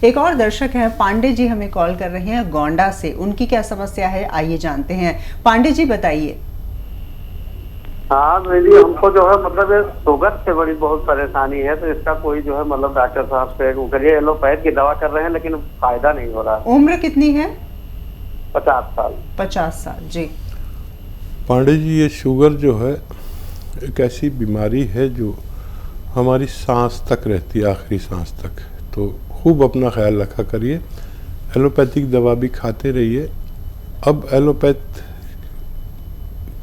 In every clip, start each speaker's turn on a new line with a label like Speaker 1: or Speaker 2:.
Speaker 1: एक और दर्शक हैं पांडे जी, हमें कॉल कर रहे हैं गोंडा से। उनकी क्या समस्या है आइए जानते हैं। पांडे जी बताइए।
Speaker 2: हाँ दीदी, हमको जो है मतलब शुगर से बड़ी बहुत परेशानी है, तो इसका कोई जो है मतलब डॉक्टर साहब से वो करिए, एलोपैथ की दवा कर रहे हैं लेकिन फायदा नहीं हो रहा।
Speaker 1: उम्र कितनी है?
Speaker 2: 50 साल।
Speaker 1: 50 साल जी।
Speaker 3: पांडे जी, ये शुगर जो है एक ऐसी बीमारी है जो हमारी सांस तक रहती है, आखिरी सांस तक। तो खूब अपना ख्याल रखा करिए, एलोपैथिक दवा भी खाते रहिए। अब एलोपैथ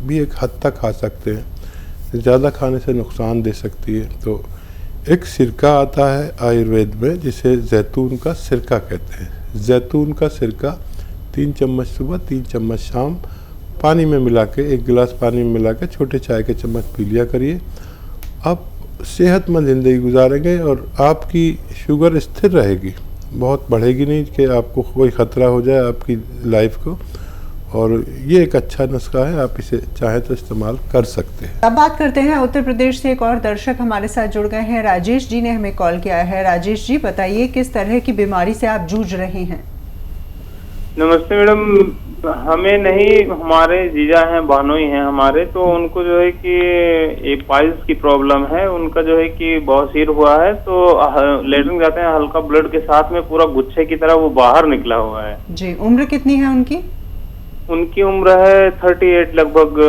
Speaker 3: भी एक हद तक खा सकते हैं, ज़्यादा खाने से नुकसान दे सकती है। तो एक सिरका आता है आयुर्वेद में जिसे जैतून का सिरका कहते हैं। जैतून का सिरका 3 चम्मच सुबह 3 चम्मच शाम पानी में मिला के, 1 गिलास पानी में मिला के छोटे चाय के चम्मच पी लिया करिए। आप सेहतमंद ज़िंदगी गुजारेंगे और आपकी शुगर स्थिर रहेगी, बहुत बढ़ेगी नहीं कि आपको कोई ख़तरा हो जाए आपकी लाइफ को। और ये एक अच्छा नुस्खा है, आप इसे चाहें तो इस्तेमाल कर सकते हैं।
Speaker 1: अब बात करते हैं उत्तर प्रदेश से। एक और दर्शक हमारे साथ जुड़ गए हैं, राजेश जी ने हमें कॉल किया है। राजेश जी बताइए, किस तरह की बीमारी से आप जूझ रहे हैं?
Speaker 4: नमस्ते मैडम, हमें नहीं, हमारे जीजा हैं, बहनोई हैं हमारे, तो उनको जो है कि एक पाइल्स की प्रॉब्लम है। उनका जो है कि बहुत सिर हुआ है, तो लेटरिन जाते हैं, हल्का ब्लड के साथ में पूरा गुच्छे की तरह वो बाहर निकला हुआ है
Speaker 1: जी। उम्र कितनी है उनकी?
Speaker 4: उनकी उम्र है 38, लगभग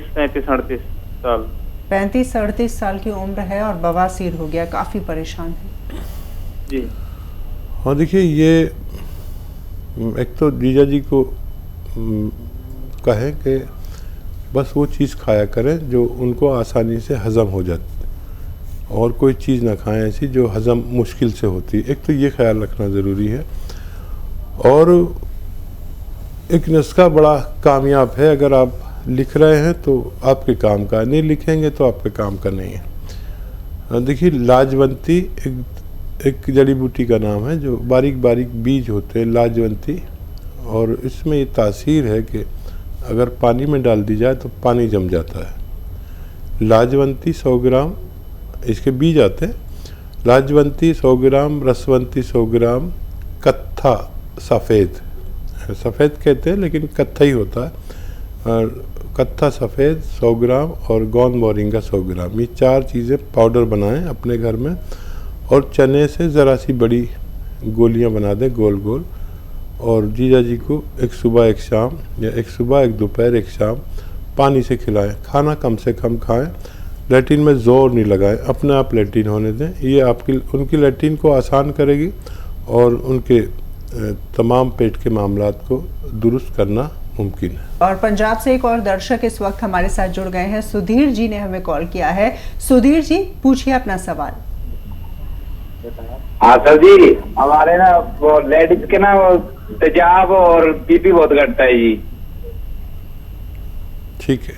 Speaker 4: 38 साल।
Speaker 1: 35-38 साल की उम्र है और बवासीर हो गया, काफी परेशान है
Speaker 4: जी।
Speaker 3: हाँ देखिए, ये एक तो जीजा जी को कहें कि बस वो चीज़ खाया करें जो उनको आसानी से हज़म हो जाती, और कोई चीज़ ना खाएं ऐसी जो हज़म मुश्किल से होती। एक तो ये ख्याल रखना ज़रूरी है। और एक नुस्खा बड़ा कामयाब है, अगर आप लिख रहे हैं तो आपके काम का, नहीं लिखेंगे तो आपके काम का नहीं है। देखिए, लाजवंती एक जड़ी बूटी का नाम है, जो बारीक बारीक बीज होते हैं, लाजवंती। और इसमें ये तासीर है कि अगर पानी में डाल दी जाए तो पानी जम जाता है। लाजवंती 100 ग्राम, इसके बीज आते हैं। लाजवंती 100 ग्राम, रसवंती 100 ग्राम, कत्था सफ़ेद कहते हैं लेकिन कत्था ही होता है, और कत्था सफ़ेद 100 ग्राम और गोंद मोरिंगा 100 ग्राम, ये 4 चीज़ें पाउडर बनाएं अपने घर में। और चने से ज़रा सी बड़ी गोलियां बना दें गोल गोल, और जीजा जी को एक सुबह एक शाम, या एक सुबह एक दोपहर एक शाम पानी से खिलाएं। खाना कम से कम खाएं, लैट्रिन में ज़ोर नहीं लगाएं, अपने आप लैट्रिन होने दें। ये आपकी उनकी लैट्रिन को आसान करेगी और उनके तमाम पेट के मामलात को दुरुस्त करना मुमकिन है।
Speaker 1: और पंजाब से एक और दर्शक इस वक्त हमारे साथ जुड़ गए हैं, सुधीर जी ने हमें कॉल किया है। सुधीर जी पूछिए अपना सवाल।
Speaker 5: हाँ सर जी, हमारे ना वो लेडीज के ना वो तेजाब और बीपी बहुत घटता है जी।
Speaker 3: ठीक है।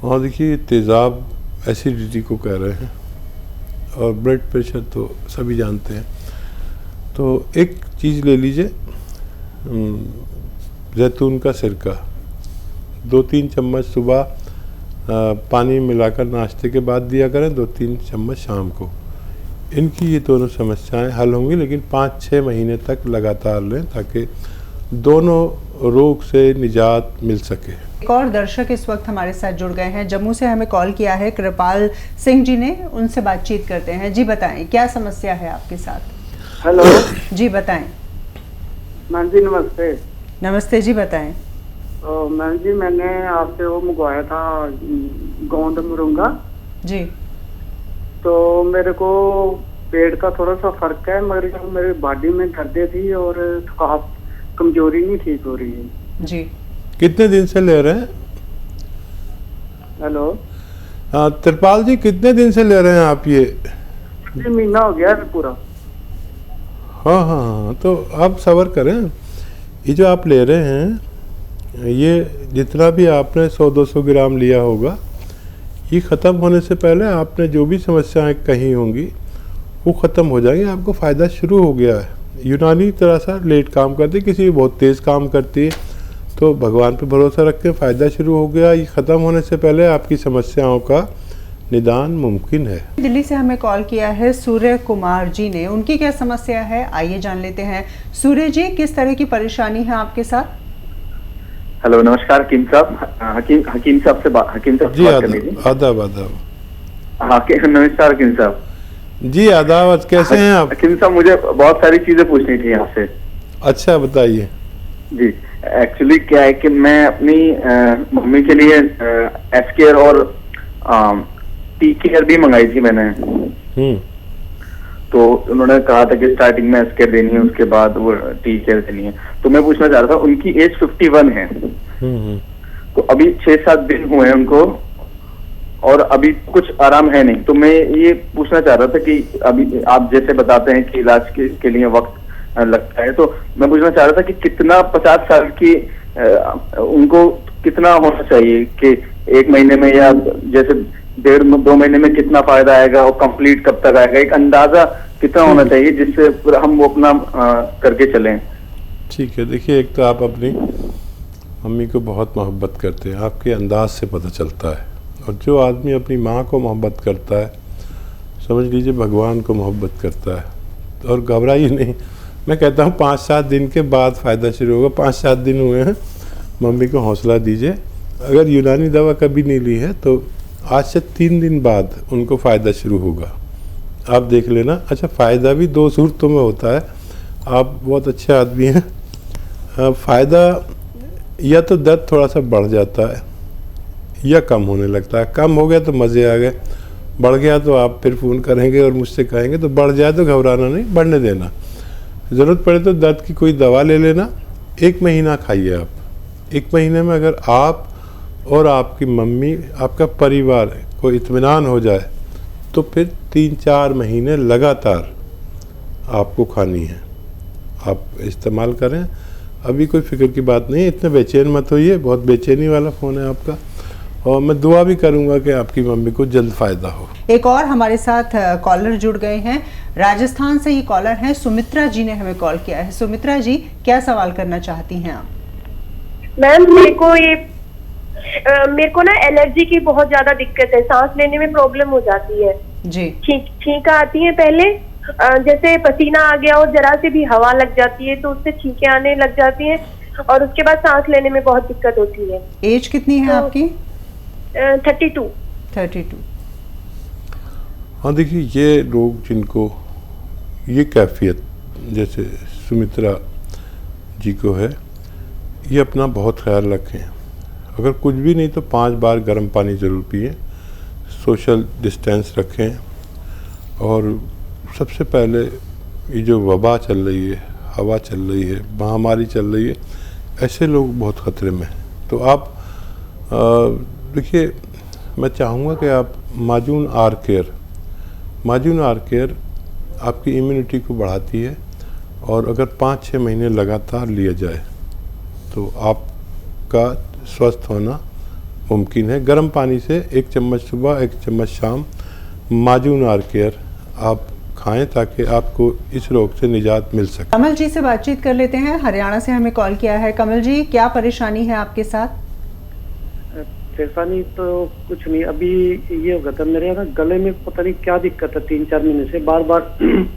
Speaker 3: हाँ देखिए, तेज़ाब एसिडिटी को कह रहे हैं, और ब्लड प्रेशर तो सभी जानते हैं। तो एक चीज़ ले लीजिए, जैतून का सिरका 2-3 चम्मच सुबह पानी मिलाकर नाश्ते के बाद दिया करें, 2-3 चम्मच शाम को। इनकी ये दोनों समस्याएं हल होंगी, लेकिन 5-6 महीने तक लगातार लें ताकि दोनों रोग से निजात मिल सके।
Speaker 1: एक और दर्शक इस वक्त हमारे साथ जुड़ गए हैं, जम्मू से हमें कॉल किया है कृपाल सिंह जी ने, उनसे बातचीत करते हैं। जी बताएं, क्या समस्या है आपके साथ?
Speaker 2: हेलो
Speaker 1: जी बताएं।
Speaker 2: मैम जी नमस्ते।
Speaker 1: नमस्ते जी, बताएं।
Speaker 2: मैम जी, मैंने आपसे वो मंगवाया था गोंद मोरिंगा
Speaker 1: जी।
Speaker 2: तो मेरे को पेट का थोड़ा सा फर्क है, मगर मेरी बॉडी में दर्द थी और थकावट, कमजोरी नहीं ठीक हो रही है
Speaker 1: जी।
Speaker 3: कितने दिन से ले रहे हैं?
Speaker 2: हेलो
Speaker 3: हाँ त्रिपाल जी, कितने दिन से ले रहे हैं आप ये?
Speaker 2: महीना हो गया है पूरा।
Speaker 3: हाँ हाँ हाँ, तो आप सब्र करें। ये जो आप ले रहे हैं, ये जितना भी आपने 100-200 ग्राम लिया होगा, ये ख़त्म होने से पहले आपने जो भी समस्याएं कही होंगी वो ख़त्म हो जाएंगी। आपको फ़ायदा शुरू हो गया है। यूनानी तरह सा लेट काम करती, किसी बहुत तेज़ काम करती है, तो भगवान पे भरोसा रख के फ़ायदा शुरू हो गया। ये ख़त्म होने से पहले आपकी समस्याओं का निदान मुमकिन है।
Speaker 1: दिल्ली से हमें कॉल किया है सूर्य कुमार जी ने, उनकी क्या समस्या है आइए जान लेते हैं। सूर्य जी, किस तरह की परेशानी है आपके साथ?
Speaker 6: हेलो, नमस्कार हकीम साहब। हकीम साहब से बात
Speaker 3: जी
Speaker 6: कर लीजिए।
Speaker 3: आदाब आदाब।
Speaker 6: हाँ, नमस्कार हकीम साहब।
Speaker 3: जी आदाब, कैसे हैं आप?
Speaker 6: हकीम साहब, मुझे बहुत सारी चीजें पूछनी थी आपसे।
Speaker 3: अच्छा, बताइए।
Speaker 6: जी, एक्चुअली क्या है कि मैं अपनी मम्मी के लिए एस केयर और टी केयर भी मंगाई थी मैंने। तो उन्होंने कहा था कि स्टार्टिंग में एस केयर देनी है, उसके बाद वो टी केयर देनी है। तो मैं पूछना चाह रहा था, उनकी एज 51 है। तो अभी 6-7 दिन हुए हैं उनको और अभी कुछ आराम है नहीं। तो मैं ये पूछना चाह रहा था कि अभी आप जैसे बताते हैं कि इलाज के लिए वक्त लगता है, तो मैं पूछना चाह रहा था कि कितना 50 साल की उनको कितना होना चाहिए कि 1 महीने में या जैसे 1.5-2 महीने में कितना फायदा आएगा और कंप्लीट कब तक आएगा, एक अंदाजा कितना होना चाहिए जिससे हम वो अपना करके चलें।
Speaker 3: ठीक है, देखिए, एक तो आप अपनी मम्मी को बहुत मोहब्बत करते हैं, आपके अंदाज से पता चलता है। और जो आदमी अपनी माँ को मोहब्बत करता है, समझ लीजिए भगवान को मोहब्बत करता है। और घबराइए नहीं, मैं कहता हूँ 5-7 दिन के बाद फ़ायदा शुरू होगा। 5-7 दिन हुए हैं, मम्मी को हौसला दीजिए। अगर यूनानी दवा कभी नहीं ली है तो आज से 3 दिन बाद उनको फ़ायदा शुरू होगा, आप देख लेना। अच्छा, फ़ायदा भी 2 सूरतों में होता है। आप बहुत अच्छे आदमी हैं। फ़ायदा या तो दर्द थोड़ा सा बढ़ जाता है या कम होने लगता है। कम हो गया तो मज़े आ गए, बढ़ गया तो आप फिर फ़ोन करेंगे और मुझसे कहेंगे। तो बढ़ जाए तो घबराना नहीं, बढ़ने देना। ज़रूरत पड़े तो दर्द की कोई दवा ले लेना। 1 महीना खाइए आप। 1 महीने में अगर आप और आपकी मम्मी, आपका परिवार को इत्मीनान हो जाए तो फिर 3-4 महीने लगातार आपको खानी है। आप इस्तेमाल करें, अभी कोई फिक्र की बात नहीं है। इतने बेचैन मत होइए, बहुत बेचैनी वाला फ़ोन है आपका। और मैं दुआ भी करूंगा कि आपकी मम्मी को जल्द फ़ायदा हो।
Speaker 1: एक और हमारे साथ कॉलर जुड़ गए हैं, राजस्थान से ये कॉलर हैं, सुमित्रा जी ने हमें कॉल किया है। सुमित्रा जी, क्या सवाल करना चाहती हैं आप?
Speaker 7: मैम, मेरे को ना एलर्जी की बहुत ज्यादा दिक्कत है, सांस लेने में प्रॉब्लम हो जाती है
Speaker 1: जी।
Speaker 7: छींका आती है पहले, जैसे पसीना आ गया और जरा से भी हवा लग जाती है तो उससे छींकें आने लग जाती हैं और उसके बाद सांस लेने में बहुत दिक्कत होती है।
Speaker 1: एज कितनी है आपकी?
Speaker 7: 32।
Speaker 3: हाँ, देखिए, ये लोग जिनको ये कैफियत जैसे सुमित्रा जी को है, ये अपना बहुत ख्याल रखें। अगर कुछ भी नहीं तो 5 बार गर्म पानी ज़रूर पिए, सोशल डिस्टेंस रखें। और सबसे पहले ये जो वबा चल रही है, हवा चल रही है, महामारी चल रही है, ऐसे लोग बहुत ख़तरे में हैं। तो आप देखिए, मैं चाहूँगा कि आप माजून आर केयर आपकी इम्यूनिटी को बढ़ाती है। और अगर 5-6 महीने लगातार लिया जाए तो आपका स्वस्थ होना मुमकिन है। गर्म पानी से 1 चम्मच सुबह, 1 चम्मच शाम माजून आर केयर आप खाएं ताकि आपको इस रोग से निजात मिल सके।
Speaker 1: कमल जी से बातचीत कर लेते हैं, हरियाणा से हमें कॉल किया है। कमल जी, क्या परेशानी है आपके साथ?
Speaker 2: परेशानी तो कुछ नहीं, अभी ये हो गया था मेरे ना गले में पता नहीं क्या दिक्कत है। 3-4 महीने से बार बार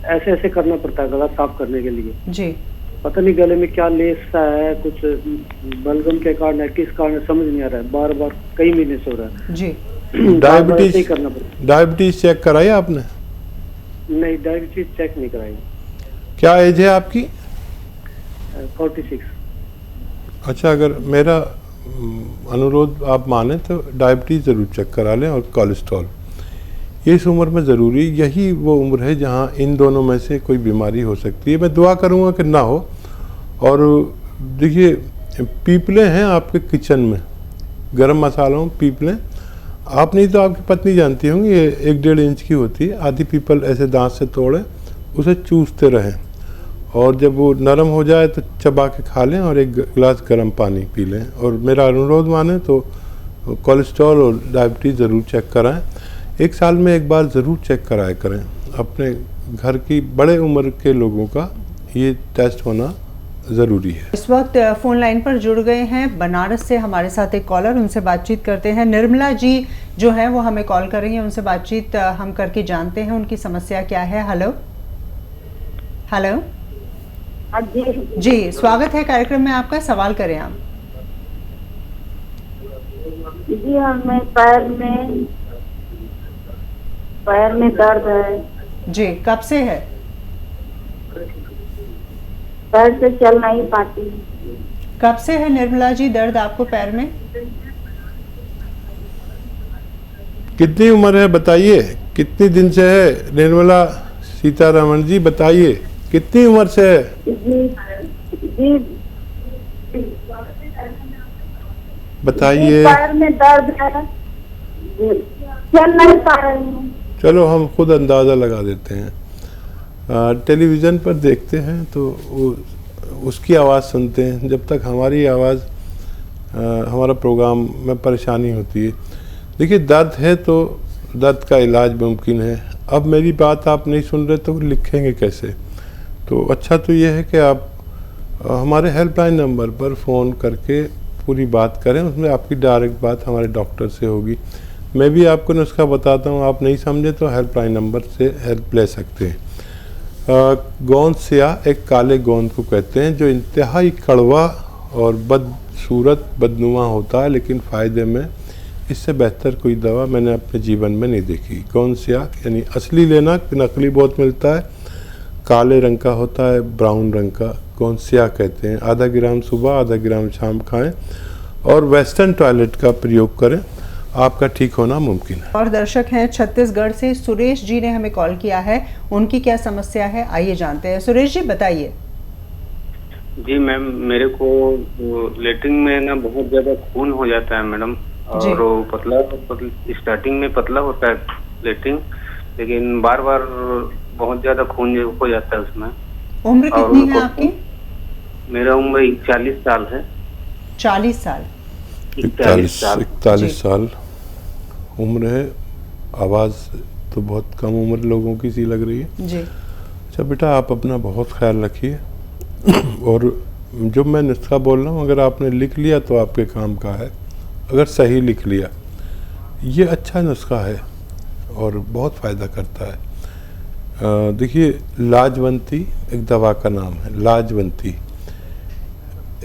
Speaker 2: ऐसे करना पड़ता है गला साफ करने के लिए जी। पता नहीं गले में क्या लेस सा है, कुछ बलगम के कारण है, किस कारण समझ नहीं आ रहा है। बार बार कई महीने से हो रहा है जी।
Speaker 3: डायबिटीज
Speaker 2: करना पड़ता है।
Speaker 3: डायबिटीज चेक कराई आपने?
Speaker 2: नहीं, डायबिटीज चेक नहीं कराई।
Speaker 3: क्या एज है आपकी?
Speaker 2: 46।
Speaker 3: अच्छा, अगर मेरा अनुरोध आप माने तो डायबिटीज़ ज़रूर चेक करा लें और कोलेस्ट्रॉल। इस उम्र में ज़रूरी, यही वो उम्र है जहाँ इन दोनों में से कोई बीमारी हो सकती है। मैं दुआ करूँगा कि ना हो। और देखिए, पीपलें हैं आपके किचन में, गरम मसालों पीपलें, आप नहीं तो आपकी पत्नी जानती होंगी, ये 1-1.5 इंच की होती है। आधी पीपल ऐसे दांत से तोड़ें, उसे चूसते रहें और जब वो नरम हो जाए तो चबा के खा लें और 1 गिलास गर्म पानी पी लें। और मेरा अनुरोध माने तो कोलेस्ट्रॉल और डायबिटीज़ ज़रूर चेक कराएं। 1 साल में 1 बार ज़रूर चेक कराया करें। अपने घर की बड़े उम्र के लोगों का ये टेस्ट होना ज़रूरी है।
Speaker 1: इस वक्त फ़ोन लाइन पर जुड़ गए हैं बनारस से हमारे साथ एक कॉलर, उनसे बातचीत करते हैं। निर्मला जी जो है वो हमें कॉल कर रही हैं, उनसे बातचीत हम करके जानते हैं उनकी समस्या क्या है। हेलो हेलो जी, स्वागत है कार्यक्रम में आपका, सवाल करें आप।
Speaker 8: जी हमें पैर में दर्द है।
Speaker 1: जी, कब से है?
Speaker 8: पैर से चल नहीं पाती।
Speaker 1: कब से है निर्मला जी दर्द आपको पैर में?
Speaker 3: कितनी उम्र है बताइए, कितने दिन से है निर्मला सीतारमण जी, बताइए कितनी उम्र से है?
Speaker 8: जी
Speaker 3: बताइए।
Speaker 8: पैर में दर्द है, चल नहीं पा रही हूँ।
Speaker 3: चलो हम खुद अंदाज़ा लगा देते हैं। टेलीविज़न पर देखते हैं तो उसकी आवाज़ सुनते हैं, जब तक हमारी आवाज़ हमारा प्रोग्राम में परेशानी होती है। देखिए दर्द है तो दर्द का इलाज मुमकिन है। अब मेरी बात आप नहीं सुन रहे तो लिखेंगे कैसे? तो अच्छा तो ये है कि आप हमारे हेल्पलाइन नंबर पर फ़ोन करके पूरी बात करें, उसमें आपकी डायरेक्ट बात हमारे डॉक्टर से होगी। मैं भी आपको नुस्खा बताता हूँ, आप नहीं समझे तो हेल्पलाइन नंबर से हेल्प ले सकते हैं। गोंद स्याह एक काले गोंद को कहते हैं जो इंतहाई कड़वा और बदसूरत बदनुमा होता है, लेकिन फ़ायदे में इससे बेहतर कोई दवा मैंने अपने जीवन में नहीं देखी। गोंद स्याह यानी असली लेना, नकली बहुत मिलता है, काले रंग का होता है, ब्राउन रंग का गोंद स्याह कहते हैं। आधा ग्राम सुबह आधा ग्राम शाम खाएं और वेस्टर्न टॉयलेट का प्रयोग करें, आपका ठीक होना मुमकिन है।
Speaker 1: और दर्शक हैं छत्तीसगढ़ से सुरेश जी ने हमें कॉल किया है, उनकी क्या समस्या है आइए जानते हैं। सुरेश जी बताइए।
Speaker 9: जी मैम, मेरे को लेटरिन में ना बहुत ज्यादा खून हो जाता है मैडम, और वो पतला स्टार्टिंग में पतला होता है लेटरिन, लेकिन बार बार बहुत ज्यादा खून हो जाता है उसमें।
Speaker 1: उम्र कितनी है आपकी?
Speaker 9: मेरा उम्र 41 साल है।
Speaker 1: 40 साल?
Speaker 3: 41 साल उम्र है। आवाज़ तो बहुत कम उम्र लोगों की सी लग रही है
Speaker 1: जी।
Speaker 3: अच्छा बेटा, आप अपना बहुत ख्याल रखिए और जो मैं नुस्खा बोल रहा हूँ अगर आपने लिख लिया तो आपके काम का है, अगर सही लिख लिया। ये अच्छा नुस्खा है और बहुत फ़ायदा करता है। देखिए लाजवंती एक दवा का नाम है, लाजवंती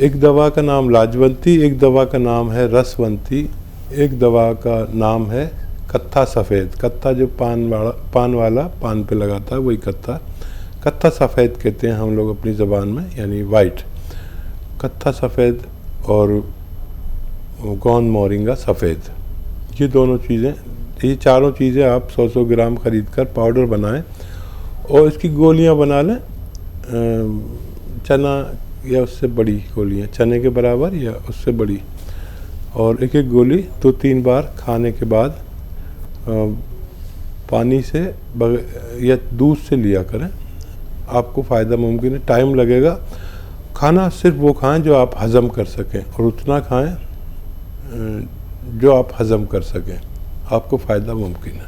Speaker 3: एक दवा का नाम लाजवंती, एक दवा का नाम है रसवंती, एक दवा का नाम है कत्था सफ़ेद। कत्था जो पान वाला पान पे लगाता है वही कत्था सफ़ेद कहते हैं हम लोग अपनी ज़बान में, यानी वाइट। कत्था सफ़ेद और गोंद मोरिंगा सफ़ेद, ये दोनों चीज़ें, ये चारों चीज़ें आप 100-100 ग्राम ख़रीद कर पाउडर बनाएं और इसकी गोलियां बना लें। चना या उससे बड़ी गोलियां, चने के बराबर या उससे बड़ी, और एक एक गोली 2-3 बार खाने के बाद पानी से या दूध से लिया करें, आपको फ़ायदा मुमकिन है। टाइम लगेगा। खाना सिर्फ वो खाएं जो आप हज़म कर सकें और उतना खाएं जो आप हज़म कर सकें, आपको फ़ायदा मुमकिन है।